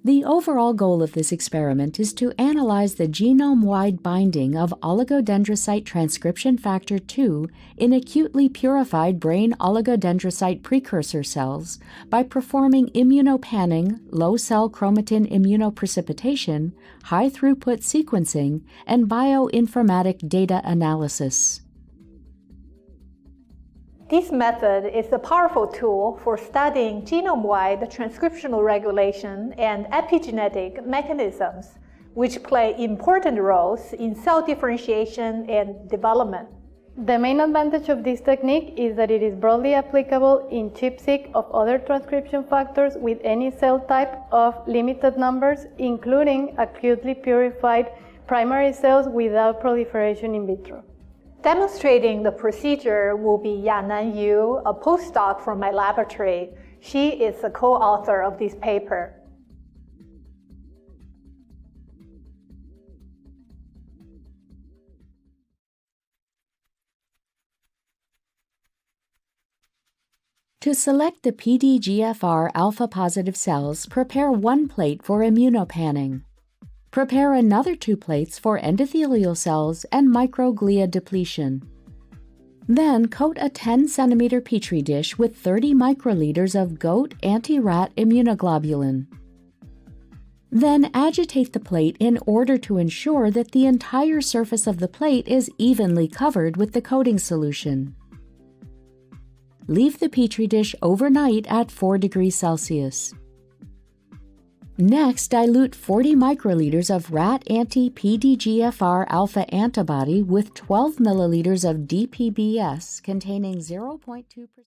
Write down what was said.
The overall goal of this experiment is to analyze the genome-wide binding of oligodendrocyte transcription factor 2 in acutely purified brain oligodendrocyte precursor cells by performing immunopanning, low-cell chromatin immunoprecipitation, high-throughput sequencing, and bioinformatic data analysis. This method is a powerful tool for studying genome-wide transcriptional regulation and epigenetic mechanisms, which play important roles in cell differentiation and development. The main advantage of this technique is that it is broadly applicable in ChIP-Seq of other transcription factors with any cell type of limited numbers, including acutely purified primary cells without proliferation in vitro. Demonstrating the procedure will be Yanan Yu, a postdoc from my laboratory. She is the co-author of this paper. To select the PDGFR alpha-positive cells, prepare one plate for immunopanning. Prepare another 2 plates for endothelial cells and microglia depletion. Then coat a 10 cm Petri dish with 30 microliters of goat anti-rat immunoglobulin. Then agitate the plate in order to ensure that the entire surface of the plate is evenly covered with the coating solution. Leave the Petri dish overnight at 4 degrees Celsius. Next, dilute 40 microliters of rat anti-PDGFR alpha antibody with 12 milliliters of DPBS containing 0.2%.